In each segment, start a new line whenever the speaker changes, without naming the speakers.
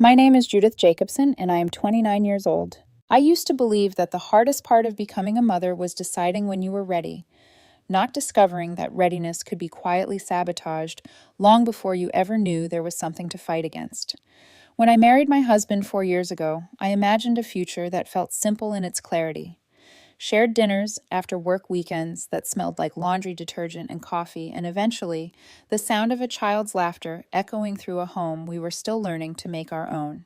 My name is Judith Jacobson, and I am 29 years old. I used to believe that the hardest part of becoming a mother was deciding when you were ready, not discovering that readiness could be quietly sabotaged long before you ever knew there was something to fight against. When I married my husband 4 years ago, I imagined a future that felt simple in its clarity. Shared dinners after work weekends that smelled like laundry detergent and coffee, and eventually, the sound of a child's laughter echoing through a home we were still learning to make our own.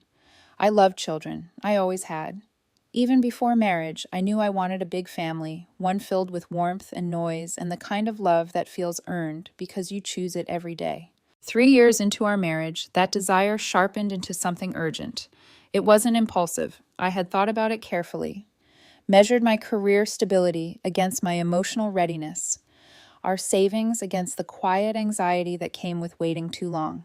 I loved children. I always had. Even before marriage, I knew I wanted a big family, one filled with warmth and noise and the kind of love that feels earned because you choose it every day. 3 years into our marriage, that desire sharpened into something urgent. It wasn't impulsive. I had thought about it carefully, measured my career stability against my emotional readiness, our savings against the quiet anxiety that came with waiting too long.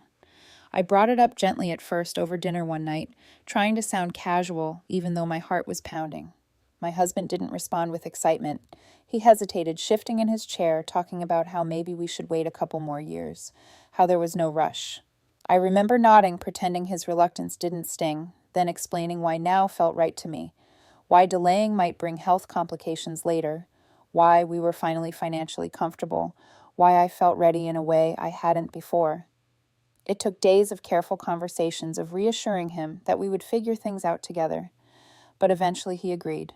I brought it up gently at first over dinner one night, trying to sound casual even though my heart was pounding. My husband didn't respond with excitement. He hesitated, shifting in his chair, talking about how maybe we should wait a couple more years, how there was no rush. I remember nodding, pretending his reluctance didn't sting, then explaining why now felt right to me, why delaying might bring health complications later, why we were finally financially comfortable, why I felt ready in a way I hadn't before. It took days of careful conversations, of reassuring him that we would figure things out together, but eventually he agreed.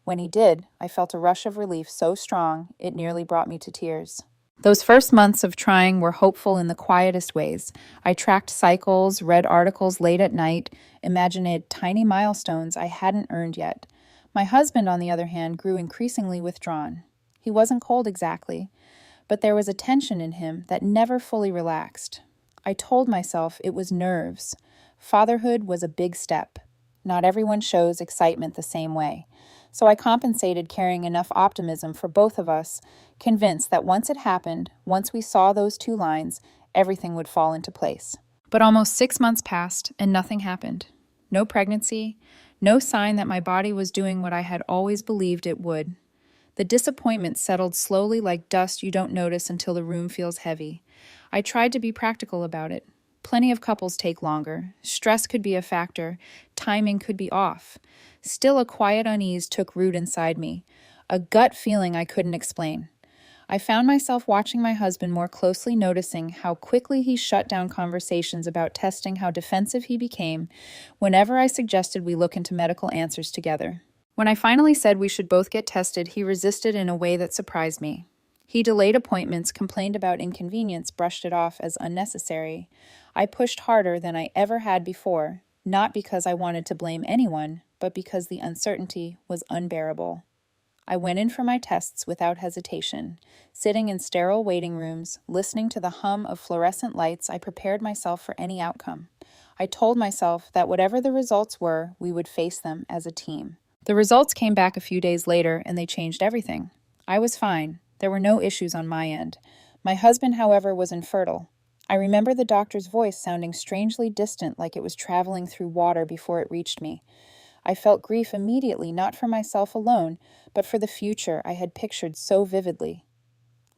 When he did, I felt a rush of relief so strong it nearly brought me to tears. Those first months of trying were hopeful in the quietest ways. I tracked cycles, read articles late at night, imagined tiny milestones I hadn't earned yet. My husband, on the other hand, grew increasingly withdrawn. He wasn't cold exactly, but there was a tension in him that never fully relaxed. I told myself it was nerves. Fatherhood was a big step. Not everyone shows excitement the same way. So I compensated, carrying enough optimism for both of us, convinced that once it happened, once we saw those two lines, everything would fall into place. But almost 6 months passed and nothing happened. No pregnancy, no sign that my body was doing what I had always believed it would. The disappointment settled slowly like dust you don't notice until the room feels heavy. I tried to be practical about it. Plenty of couples take longer. Stress could be a factor. Timing could be off. Still, a quiet unease took root inside me, a gut feeling I couldn't explain. I found myself watching my husband more closely, noticing how quickly he shut down conversations about testing, how defensive he became whenever I suggested we look into medical answers together. When I finally said we should both get tested, he resisted in a way that surprised me. He delayed appointments, complained about inconvenience, brushed it off as unnecessary. I pushed harder than I ever had before, not because I wanted to blame anyone, but because the uncertainty was unbearable. I went in for my tests without hesitation. Sitting in sterile waiting rooms, listening to the hum of fluorescent lights, I prepared myself for any outcome. I told myself that whatever the results were, we would face them as a team. The results came back a few days later, and they changed everything. I was fine. There were no issues on my end. My husband, however, was infertile. I remember the doctor's voice sounding strangely distant, like it was traveling through water before it reached me. I felt grief immediately, not for myself alone, but for the future I had pictured so vividly.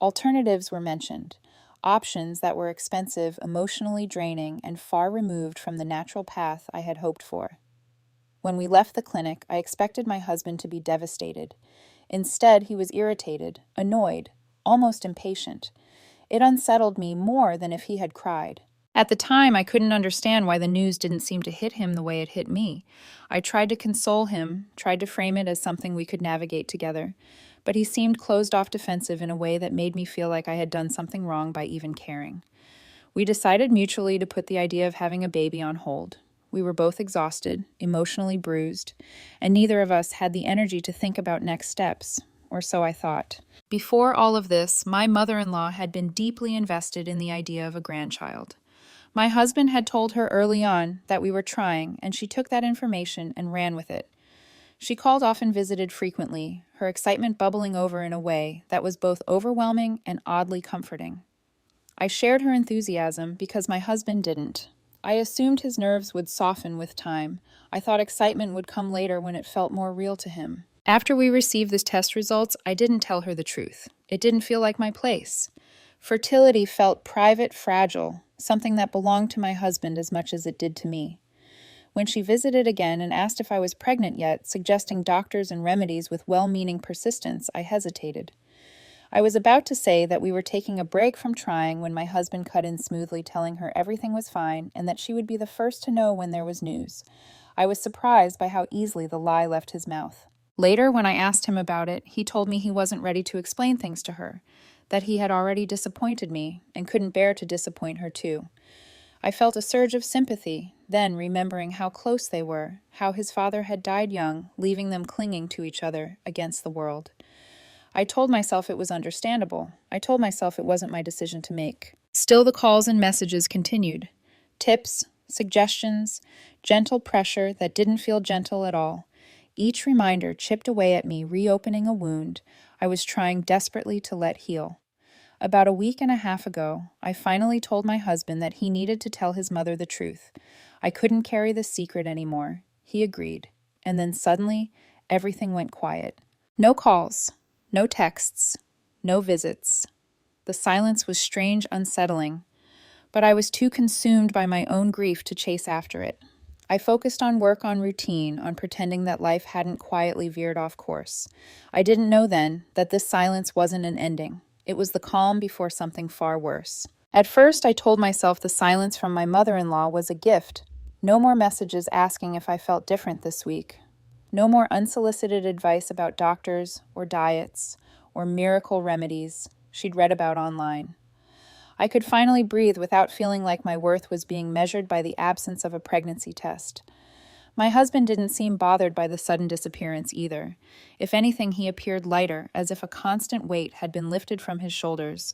Alternatives were mentioned, options that were expensive, emotionally draining, and far removed from the natural path I had hoped for. When we left the clinic, I expected my husband to be devastated. Instead, he was irritated, annoyed, almost impatient. It unsettled me more than if he had cried. At the time, I couldn't understand why the news didn't seem to hit him the way it hit me. I tried to console him, tried to frame it as something we could navigate together, but he seemed closed off, defensive in a way that made me feel like I had done something wrong by even caring. We decided mutually to put the idea of having a baby on hold. We were both exhausted, emotionally bruised, and neither of us had the energy to think about next steps, or so I thought. Before all of this, my mother-in-law had been deeply invested in the idea of a grandchild. My husband had told her early on that we were trying, and she took that information and ran with it. She called often, visited frequently, her excitement bubbling over in a way that was both overwhelming and oddly comforting. I shared her enthusiasm because my husband didn't. I assumed his nerves would soften with time. I thought excitement would come later when it felt more real to him. After we received the test results, I didn't tell her the truth. It didn't feel like my place. Fertility felt private, fragile, something that belonged to my husband as much as it did to me. When she visited again and asked if I was pregnant yet, suggesting doctors and remedies with well-meaning persistence, I hesitated. I was about to say that we were taking a break from trying when my husband cut in smoothly, telling her everything was fine and that she would be the first to know when there was news. I was surprised by how easily the lie left his mouth. Later, when I asked him about it, he told me he wasn't ready to explain things to her, that he had already disappointed me and couldn't bear to disappoint her too. I felt a surge of sympathy, then remembering how close they were, how his father had died young, leaving them clinging to each other against the world. I told myself it was understandable. I told myself it wasn't my decision to make. Still, the calls and messages continued. Tips, suggestions, gentle pressure that didn't feel gentle at all. Each reminder chipped away at me, reopening a wound I was trying desperately to let heal. About a week and a half ago, I finally told my husband that he needed to tell his mother the truth. I couldn't carry the secret anymore. He agreed. And then suddenly, everything went quiet. No calls, no texts, no visits. The silence was strange, unsettling, but I was too consumed by my own grief to chase after it. I focused on work, on routine, on pretending that life hadn't quietly veered off course. I didn't know then that this silence wasn't an ending. It was the calm before something far worse. At first, I told myself the silence from my mother-in-law was a gift. No more messages asking if I felt different this week. No more unsolicited advice about doctors or diets or miracle remedies she'd read about online. I could finally breathe without feeling like my worth was being measured by the absence of a pregnancy test. My husband didn't seem bothered by the sudden disappearance either. If anything, he appeared lighter, as if a constant weight had been lifted from his shoulders.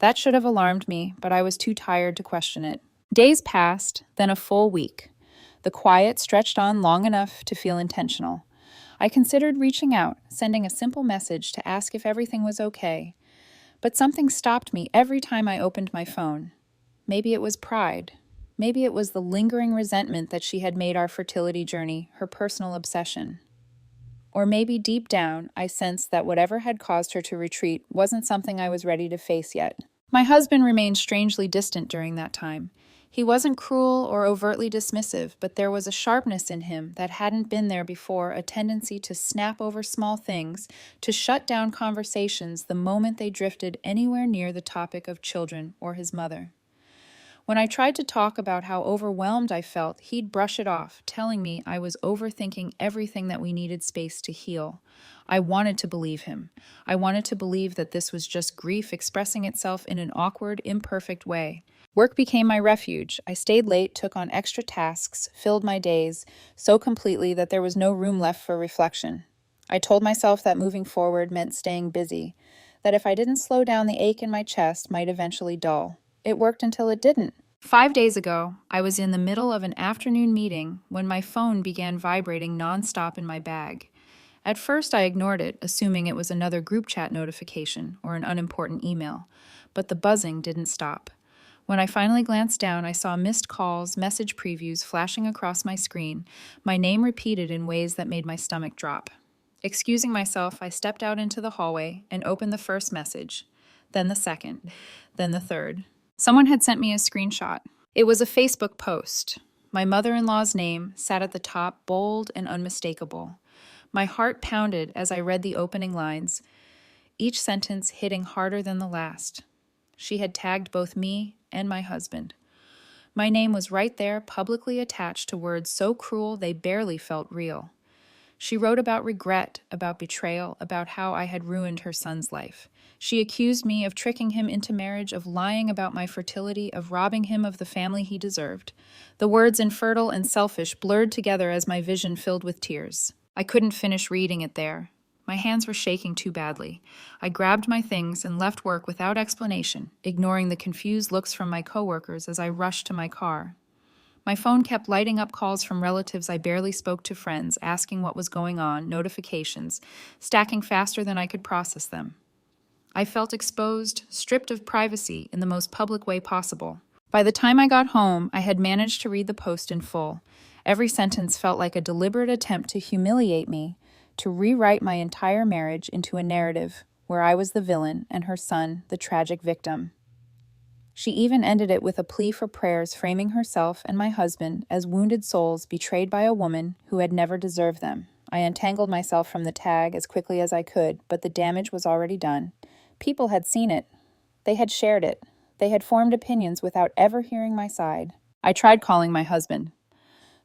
That should have alarmed me, but I was too tired to question it. Days passed, then a full week. The quiet stretched on long enough to feel intentional. I considered reaching out, sending a simple message to ask if everything was okay. But something stopped me every time I opened my phone. Maybe it was pride. Maybe it was the lingering resentment that she had made our fertility journey her personal obsession. Or maybe deep down, I sensed that whatever had caused her to retreat wasn't something I was ready to face yet. My husband remained strangely distant during that time. He wasn't cruel or overtly dismissive, but there was a sharpness in him that hadn't been there before, a tendency to snap over small things, to shut down conversations the moment they drifted anywhere near the topic of children or his mother. When I tried to talk about how overwhelmed I felt, he'd brush it off, telling me I was overthinking everything that we needed space to heal. I wanted to believe him. I wanted to believe that this was just grief expressing itself in an awkward, imperfect way. Work became my refuge. I stayed late, took on extra tasks, filled my days so completely that there was no room left for reflection. I told myself that moving forward meant staying busy, that if I didn't slow down, the ache in my chest might eventually dull. It worked until it didn't. 5 days ago, I was in the middle of an afternoon meeting when my phone began vibrating nonstop in my bag. At first, I ignored it, assuming it was another group chat notification or an unimportant email, but the buzzing didn't stop. When I finally glanced down, I saw missed calls, message previews flashing across my screen, my name repeated in ways that made my stomach drop. Excusing myself, I stepped out into the hallway and opened the first message, then the second, then the third. Someone had sent me a screenshot. It was a Facebook post. My mother-in-law's name sat at the top, bold and unmistakable. My heart pounded as I read the opening lines, each sentence hitting harder than the last. She had tagged both me and my husband. My name was right there, publicly attached to words so cruel they barely felt real. She wrote about regret, about betrayal, about how I had ruined her son's life. She accused me of tricking him into marriage, of lying about my fertility, of robbing him of the family he deserved. The words infertile and selfish blurred together as my vision filled with tears. I couldn't finish reading it there. My hands were shaking too badly. I grabbed my things and left work without explanation, ignoring the confused looks from my coworkers as I rushed to my car. My phone kept lighting up calls from relatives I barely spoke to, friends, asking what was going on, notifications, stacking faster than I could process them. I felt exposed, stripped of privacy in the most public way possible. By the time I got home, I had managed to read the post in full. Every sentence felt like a deliberate attempt to humiliate me, to rewrite my entire marriage into a narrative where I was the villain and her son the tragic victim. She even ended it with a plea for prayers, framing herself and my husband as wounded souls betrayed by a woman who had never deserved them. I untangled myself from the tag as quickly as I could, but the damage was already done. People had seen it. They had shared it. They had formed opinions without ever hearing my side. I tried calling my husband.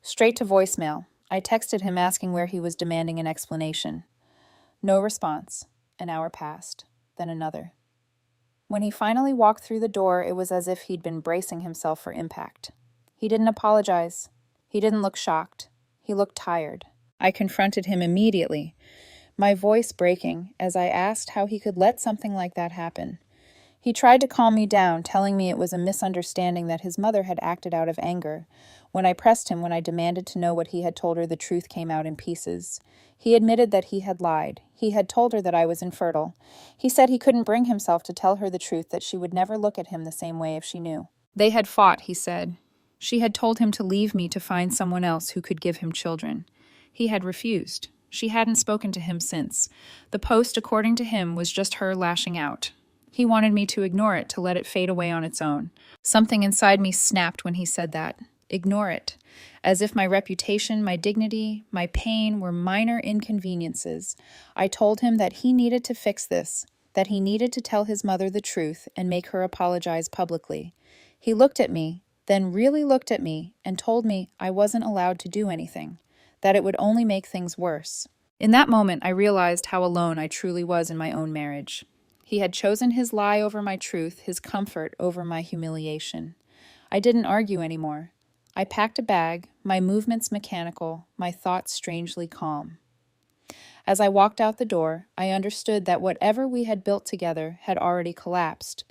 Straight to voicemail. I texted him asking where he was, demanding an explanation. No response. An hour passed, then another. When he finally walked through the door, it was as if he'd been bracing himself for impact. He didn't apologize. He didn't look shocked. He looked tired. I confronted him immediately, my voice breaking as I asked how he could let something like that happen. He tried to calm me down, telling me it was a misunderstanding, that his mother had acted out of anger. When I pressed him, when I demanded to know what he had told her, the truth came out in pieces. He admitted that he had lied. He had told her that I was infertile. He said he couldn't bring himself to tell her the truth, that she would never look at him the same way if she knew. They had fought, he said. She had told him to leave me to find someone else who could give him children. He had refused. She hadn't spoken to him since. The post, according to him, was just her lashing out. He wanted me to ignore it, to let it fade away on its own. Something inside me snapped when he said that. Ignore it. As if my reputation, my dignity, my pain were minor inconveniences. I told him that he needed to fix this, that he needed to tell his mother the truth and make her apologize publicly. He looked at me, then really looked at me, and told me I wasn't allowed to do anything, that it would only make things worse. In that moment, I realized how alone I truly was in my own marriage. He had chosen his lie over my truth, his comfort over my humiliation. I didn't argue anymore. I packed a bag, my movements mechanical, my thoughts strangely calm. As I walked out the door, I understood that whatever we had built together had already collapsed.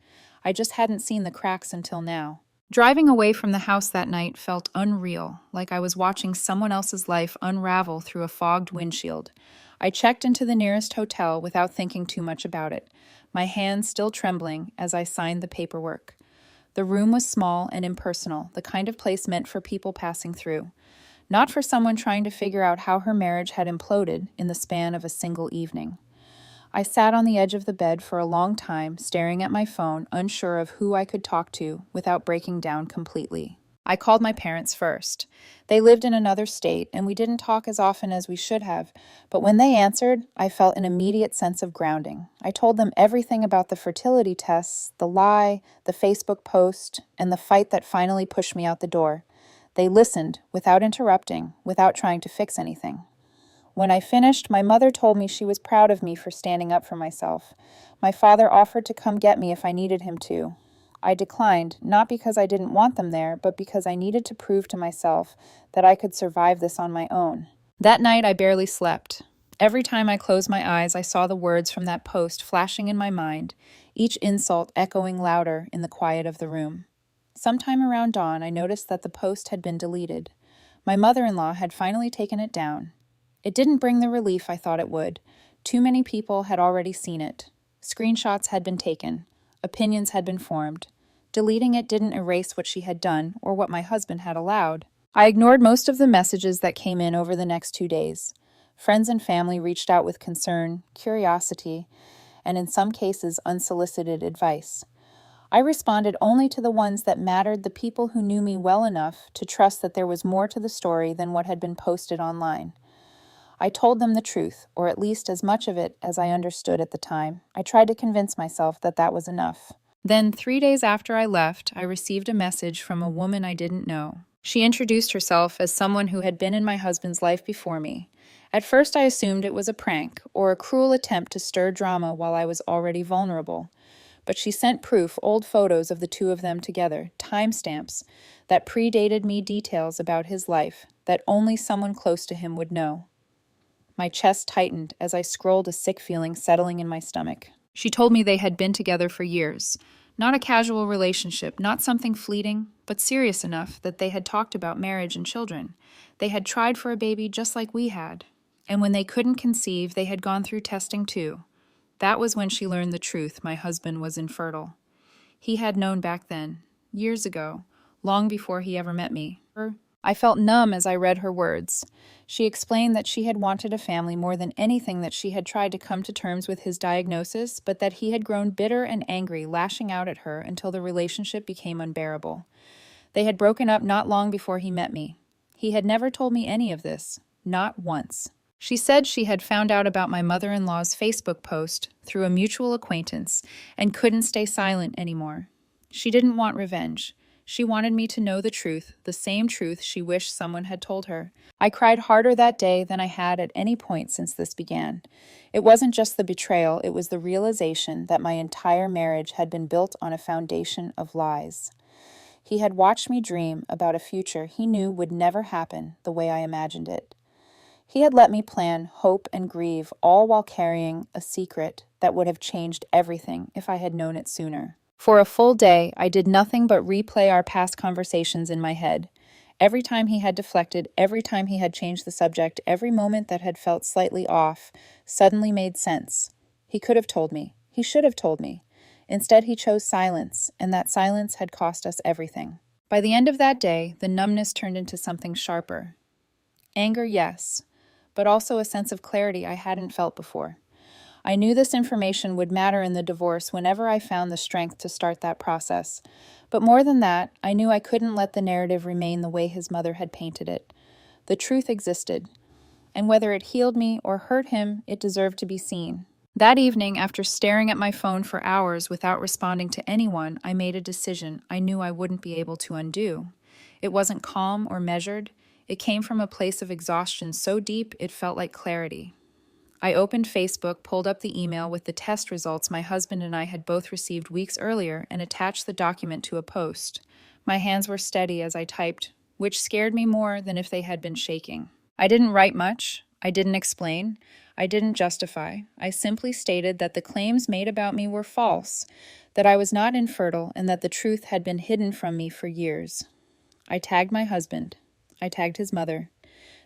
I just hadn't seen the cracks until now. Driving away from the house that night felt unreal, like I was watching someone else's life unravel through a fogged windshield. I checked into the nearest hotel without thinking too much about it, my hands still trembling as I signed the paperwork. The room was small and impersonal, the kind of place meant for people passing through, not for someone trying to figure out how her marriage had imploded in the span of a single evening. I sat on the edge of the bed for a long time, staring at my phone, unsure of who I could talk to without breaking down completely. I called my parents first. They lived in another state, and we didn't talk as often as we should have, but when they answered, I felt an immediate sense of grounding. I told them everything about the fertility tests, the lie, the Facebook post, and the fight that finally pushed me out the door. They listened, without interrupting, without trying to fix anything. When I finished, my mother told me she was proud of me for standing up for myself. My father offered to come get me if I needed him to. I declined, not because I didn't want them there, but because I needed to prove to myself that I could survive this on my own. That night, I barely slept. Every time I closed my eyes, I saw the words from that post flashing in my mind, each insult echoing louder in the quiet of the room. Sometime around dawn, I noticed that the post had been deleted. My mother-in-law had finally taken it down. It didn't bring the relief I thought it would. Too many people had already seen it. Screenshots had been taken. Opinions had been formed. Deleting it didn't erase what she had done or what my husband had allowed. I ignored most of the messages that came in over the next 2 days. Friends and family reached out with concern, curiosity, and in some cases unsolicited advice. I responded only to the ones that mattered, the people who knew me well enough to trust that there was more to the story than what had been posted online. I told them the truth, or at least as much of it as I understood at the time. I tried to convince myself that that was enough. Then, 3 days after I left, I received a message from a woman I didn't know. She introduced herself as someone who had been in my husband's life before me. At first, I assumed it was a prank or a cruel attempt to stir drama while I was already vulnerable. But she sent proof, old photos of the two of them together, timestamps that predated me, details about his life that only someone close to him would know. My chest tightened as I scrolled, a sick feeling settling in my stomach. She told me they had been together for years. Not a casual relationship, not something fleeting, but serious enough that they had talked about marriage and children. They had tried for a baby just like we had. And when they couldn't conceive, they had gone through testing too. That was when she learned the truth: my husband was infertile. He had known back then, years ago, long before he ever met me. I felt numb as I read her words. She explained that she had wanted a family more than anything, that she had tried to come to terms with his diagnosis, but that he had grown bitter and angry, lashing out at her until the relationship became unbearable. They had broken up not long before he met me. He had never told me any of this, not once. She said she had found out about my mother-in-law's Facebook post through a mutual acquaintance and couldn't stay silent anymore. She didn't want revenge. She wanted me to know the truth, the same truth she wished someone had told her. I cried harder that day than I had at any point since this began. It wasn't just the betrayal, it was the realization that my entire marriage had been built on a foundation of lies. He had watched me dream about a future he knew would never happen the way I imagined it. He had let me plan, hope, and grieve, all while carrying a secret that would have changed everything if I had known it sooner. For a full day, I did nothing but replay our past conversations in my head. Every time he had deflected, every time he had changed the subject, every moment that had felt slightly off suddenly made sense. He could have told me. He should have told me. Instead, he chose silence, and that silence had cost us everything. By the end of that day, the numbness turned into something sharper. Anger, yes, but also a sense of clarity I hadn't felt before. I knew this information would matter in the divorce whenever I found the strength to start that process. But more than that, I knew I couldn't let the narrative remain the way his mother had painted it. The truth existed, and whether it healed me or hurt him, it deserved to be seen. That evening, after staring at my phone for hours without responding to anyone, I made a decision I knew I wouldn't be able to undo. It wasn't calm or measured. It came from a place of exhaustion so deep it felt like clarity. I opened Facebook, pulled up the email with the test results my husband and I had both received weeks earlier, and attached the document to a post. My hands were steady as I typed, which scared me more than if they had been shaking. I didn't write much. I didn't explain. I didn't justify. I simply stated that the claims made about me were false, that I was not infertile, and that the truth had been hidden from me for years. I tagged my husband. I tagged his mother.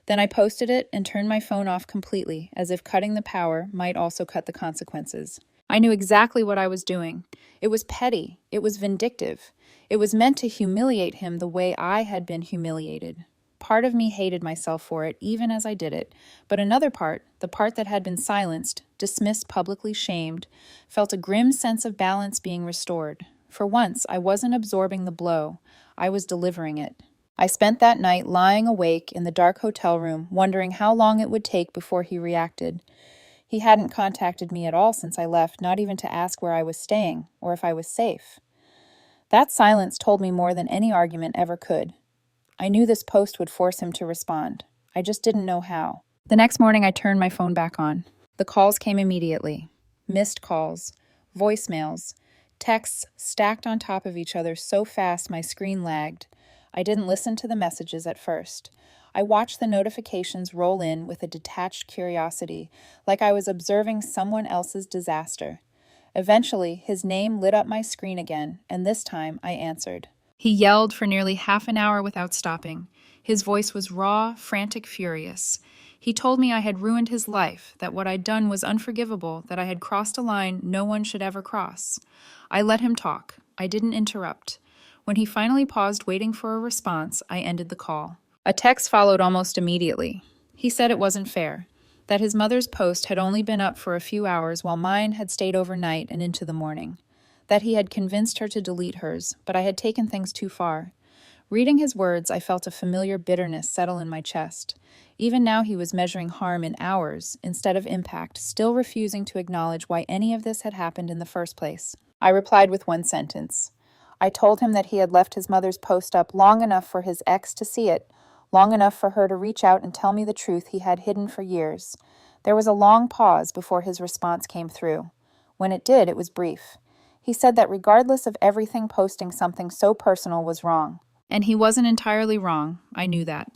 Then I posted it and turned my phone off completely, as if cutting the power might also cut the consequences. I knew exactly what I was doing. It was petty. It was vindictive. It was meant to humiliate him the way I had been humiliated. Part of me hated myself for it, even as I did it, but another part, the part that had been silenced, dismissed, publicly shamed, felt a grim sense of balance being restored. For once, I wasn't absorbing the blow. I was delivering it. I spent that night lying awake in the dark hotel room, wondering how long it would take before he reacted. He hadn't contacted me at all since I left, not even to ask where I was staying, or if I was safe. That silence told me more than any argument ever could. I knew this post would force him to respond. I just didn't know how. The next morning, I turned my phone back on. The calls came immediately. Missed calls, voicemails, texts stacked on top of each other so fast my screen lagged. I didn't listen to the messages at first. I watched the notifications roll in with a detached curiosity, like I was observing someone else's disaster. Eventually, his name lit up my screen again, and this time I answered. He yelled for nearly half an hour without stopping. His voice was raw, frantic, furious. He told me I had ruined his life, that what I'd done was unforgivable, that I had crossed a line no one should ever cross. I let him talk. I didn't interrupt. When he finally paused, waiting for a response, I ended the call. A text followed almost immediately. He said it wasn't fair, that his mother's post had only been up for a few hours while mine had stayed overnight and into the morning, that he had convinced her to delete hers, but I had taken things too far. Reading his words, I felt a familiar bitterness settle in my chest. Even now he was measuring harm in hours instead of impact, still refusing to acknowledge why any of this had happened in the first place. I replied with one sentence. I told him that he had left his mother's post up long enough for his ex to see it, long enough for her to reach out and tell me the truth he had hidden for years. There was a long pause before his response came through. When it did, it was brief. He said that regardless of everything, posting something so personal was wrong. And he wasn't entirely wrong. I knew that.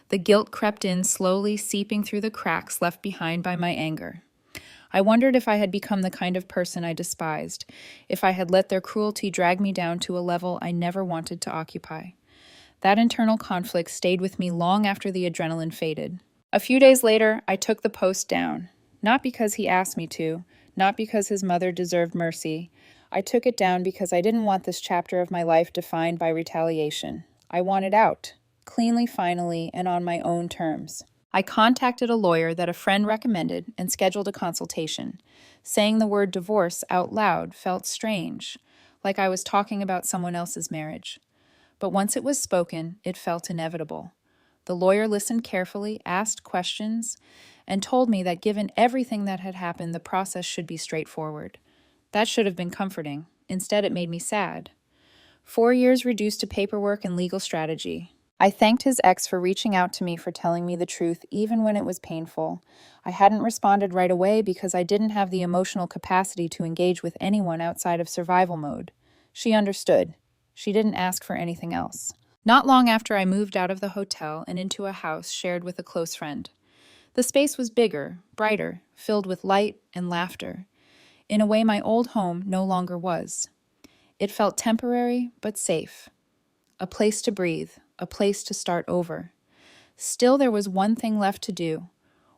The guilt crept in, slowly seeping through the cracks left behind by my anger. I wondered if I had become the kind of person I despised, if I had let their cruelty drag me down to a level I never wanted to occupy. That internal conflict stayed with me long after the adrenaline faded. A few days later, I took the post down. Not because he asked me to, not because his mother deserved mercy. I took it down because I didn't want this chapter of my life defined by retaliation. I wanted out. cleanly finally and on my own terms. I contacted a lawyer that a friend recommended and scheduled a consultation. Saying the word divorce out loud felt strange, like I was talking about someone else's marriage. But once it was spoken, it felt inevitable. The lawyer listened carefully, asked questions, and told me that given everything that had happened, the process should be straightforward. That should have been comforting. Instead, it made me sad. 4 years reduced to paperwork and legal strategy. I thanked his ex for reaching out to me for telling me the truth, even when it was painful. I hadn't responded right away because I didn't have the emotional capacity to engage with anyone outside of survival mode. She understood. She didn't ask for anything else. Not long after, I moved out of the hotel and into a house shared with a close friend. The space was bigger, brighter, filled with light and laughter, in a way my old home no longer was. It felt temporary but safe. A place to breathe, a place to start over. Still, there was one thing left to do.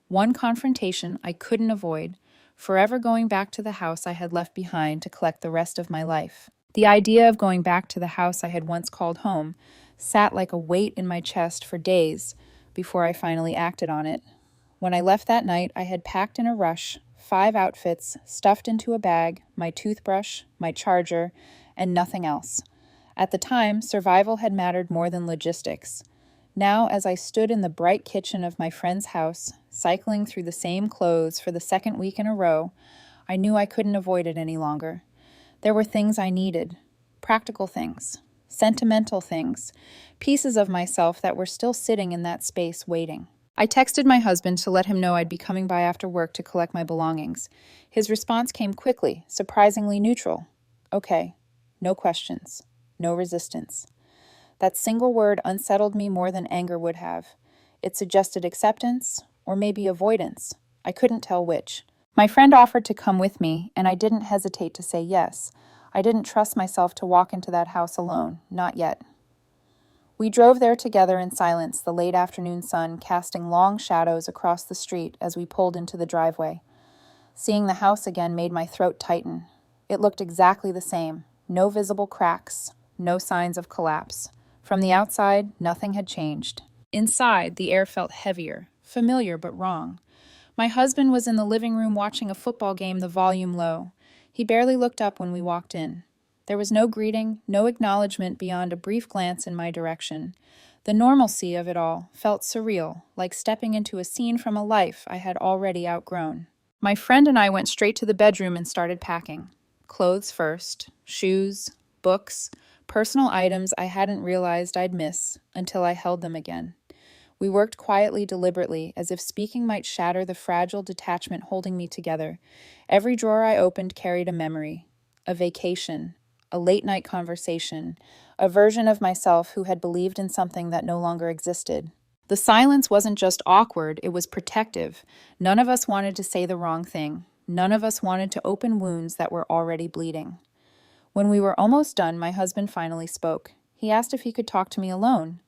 One confrontation I couldn't avoid, forever going back to the house I had left behind to collect the rest of my life. The idea of going back to the house I had once called home sat like a weight in my chest for days before I finally acted on it. When I left that night, I had packed in a rush 5 outfits stuffed into a bag, my toothbrush, my charger, and nothing else. At the time, survival had mattered more than logistics. Now, as I stood in the bright kitchen of my friend's house, cycling through the same clothes for the second week in a row, I knew I couldn't avoid it any longer. There were things I needed, practical things, sentimental things, pieces of myself that were still sitting in that space waiting. I texted my husband to let him know I'd be coming by after work to collect my belongings. His response came quickly, surprisingly neutral. Okay, no questions, no resistance. That single word unsettled me more than anger would have. It suggested acceptance, or maybe avoidance. I couldn't tell which. My friend offered to come with me, and I didn't hesitate to say yes. I didn't trust myself to walk into that house alone, not yet. We drove there together in silence, the late afternoon sun casting long shadows across the street as we pulled into the driveway. Seeing the house again made my throat tighten. It looked exactly the same. No visible cracks, no signs of collapse. From the outside, nothing had changed. Inside, the air felt heavier, familiar but wrong. My husband was in the living room watching a football game, the volume low. He barely looked up when we walked in. There was no greeting, no acknowledgement beyond a brief glance in my direction. The normalcy of it all felt surreal, like stepping into a scene from a life I had already outgrown. My friend and I went straight to the bedroom and started packing. Clothes first, shoes, books, personal items I hadn't realized I'd miss until I held them again. We worked quietly, deliberately, as if speaking might shatter the fragile detachment holding me together. Every drawer I opened carried a memory, a vacation, a late-night conversation, a version of myself who had believed in something that no longer existed. The silence wasn't just awkward, it was protective. None of us wanted to say the wrong thing. None of us wanted to open wounds that were already bleeding. When we were almost done, my husband finally spoke. He asked if he could talk to me alone.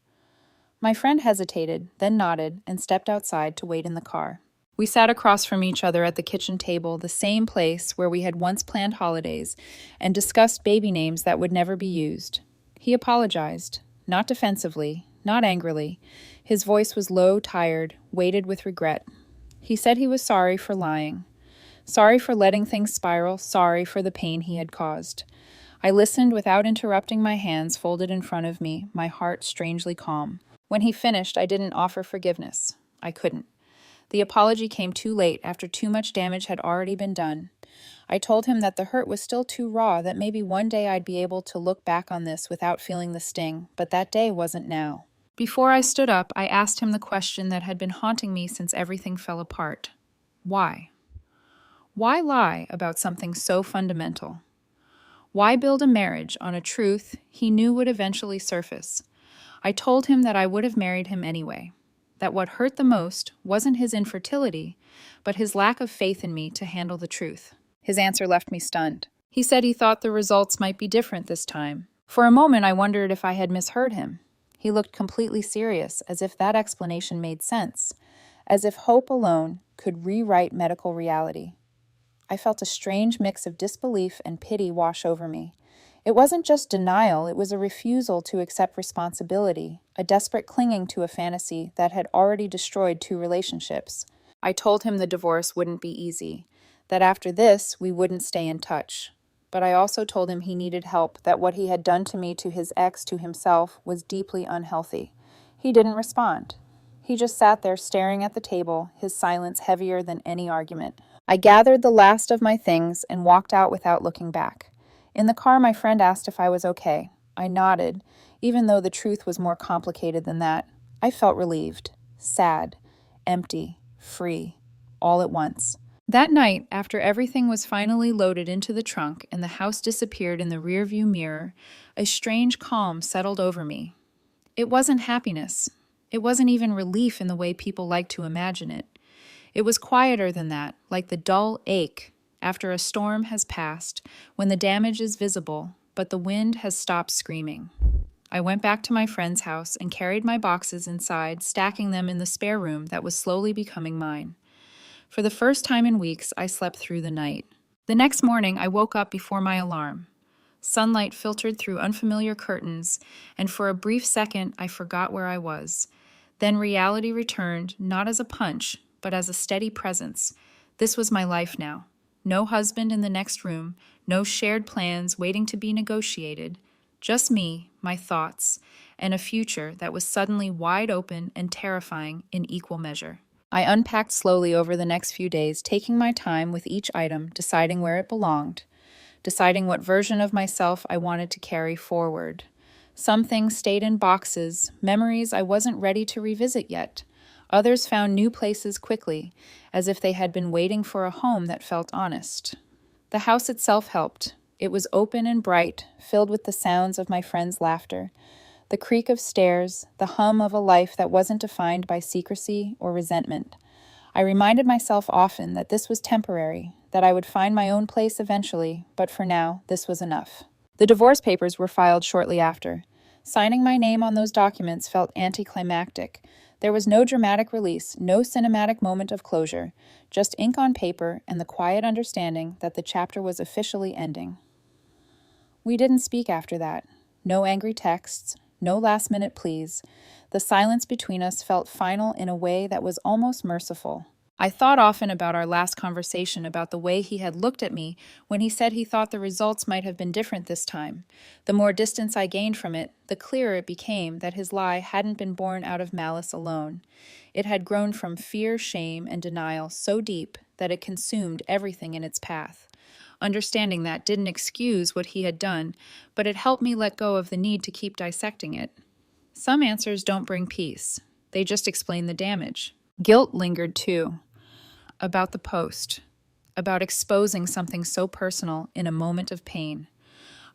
My friend hesitated, then nodded, and stepped outside to wait in the car. We sat across from each other at the kitchen table, the same place where we had once planned holidays, and discussed baby names that would never be used. He apologized, not defensively, not angrily. His voice was low, tired, weighted with regret. He said he was sorry for lying, sorry for letting things spiral, sorry for the pain he had caused. I listened without interrupting, my hands folded in front of me, my heart strangely calm. When he finished, I didn't offer forgiveness. I couldn't. The apology came too late, after too much damage had already been done. I told him that the hurt was still too raw, that maybe one day I'd be able to look back on this without feeling the sting, but that day wasn't now. Before I stood up, I asked him the question that had been haunting me since everything fell apart. Why? Why lie about something so fundamental? Why build a marriage on a truth he knew would eventually surface? I told him that I would have married him anyway, that what hurt the most wasn't his infertility, but his lack of faith in me to handle the truth. His answer left me stunned. He said he thought the results might be different this time. For a moment, I wondered if I had misheard him. He looked completely serious, as if that explanation made sense, as if hope alone could rewrite medical reality. I felt a strange mix of disbelief and pity wash over me. It wasn't just denial, it was a refusal to accept responsibility, a desperate clinging to a fantasy that had already destroyed two relationships. I told him the divorce wouldn't be easy, that after this, we wouldn't stay in touch. But I also told him he needed help, that what he had done to me, to his ex, to himself, was deeply unhealthy. He didn't respond. He just sat there staring at the table, his silence heavier than any argument. I gathered the last of my things and walked out without looking back. In the car, my friend asked if I was okay. I nodded, even though the truth was more complicated than that. I felt relieved, sad, empty, free, all at once. That night, after everything was finally loaded into the trunk and the house disappeared in the rearview mirror, a strange calm settled over me. It wasn't happiness. It wasn't even relief in the way people like to imagine it. It was quieter than that, like the dull ache after a storm has passed, when the damage is visible, but the wind has stopped screaming. I went back to my friend's house and carried my boxes inside, stacking them in the spare room that was slowly becoming mine. For the first time in weeks, I slept through the night. The next morning, I woke up before my alarm. Sunlight filtered through unfamiliar curtains, and for a brief second, I forgot where I was. Then reality returned, not as a punch, but as a steady presence. This was my life now. No husband in the next room, no shared plans waiting to be negotiated. Just me, my thoughts, and a future that was suddenly wide open and terrifying in equal measure. I unpacked slowly over the next few days, taking my time with each item, deciding where it belonged, deciding what version of myself I wanted to carry forward. Some things stayed in boxes, memories I wasn't ready to revisit yet. Others found new places quickly, as if they had been waiting for a home that felt honest. The house itself helped. It was open and bright, filled with the sounds of my friends' laughter, the creak of stairs, the hum of a life that wasn't defined by secrecy or resentment. I reminded myself often that this was temporary, that I would find my own place eventually, but for now, this was enough. The divorce papers were filed shortly after. Signing my name on those documents felt anticlimactic. There was no dramatic release, no cinematic moment of closure, just ink on paper and the quiet understanding that the chapter was officially ending. We didn't speak after that. No angry texts, no last-minute pleas. The silence between us felt final in a way that was almost merciful. I thought often about our last conversation, about the way he had looked at me when he said he thought the results might have been different this time. The more distance I gained from it, the clearer it became that his lie hadn't been born out of malice alone. It had grown from fear, shame, and denial so deep that it consumed everything in its path. Understanding that didn't excuse what he had done, but it helped me let go of the need to keep dissecting it. Some answers don't bring peace. They just explain the damage. Guilt lingered too. About the post. About exposing something so personal in a moment of pain.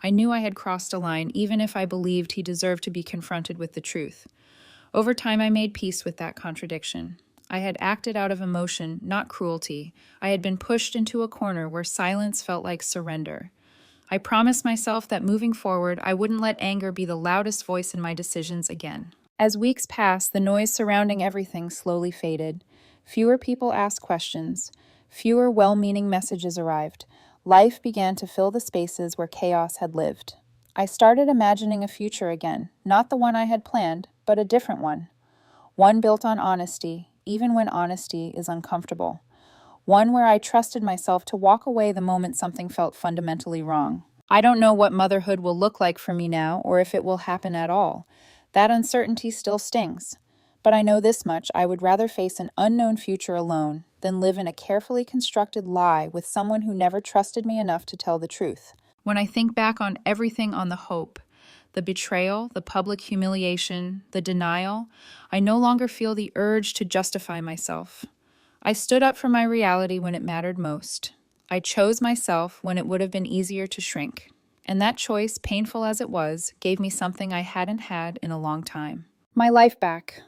I knew I had crossed a line even if I believed he deserved to be confronted with the truth. Over time, I made peace with that contradiction. I had acted out of emotion, not cruelty. I had been pushed into a corner where silence felt like surrender. I promised myself that moving forward, I wouldn't let anger be the loudest voice in my decisions again. As weeks passed, the noise surrounding everything slowly faded. Fewer people asked questions. Fewer well-meaning messages arrived. Life began to fill the spaces where chaos had lived. I started imagining a future again, not the one I had planned, but a different one. One built on honesty, even when honesty is uncomfortable. One where I trusted myself to walk away the moment something felt fundamentally wrong. I don't know what motherhood will look like for me now, or if it will happen at all. That uncertainty still stings. But I know this much: I would rather face an unknown future alone than live in a carefully constructed lie with someone who never trusted me enough to tell the truth. When I think back on everything, on the hope, the betrayal, the public humiliation, the denial, I no longer feel the urge to justify myself. I stood up for my reality when it mattered most. I chose myself when it would have been easier to shrink. And that choice, painful as it was, gave me something I hadn't had in a long time. My life back.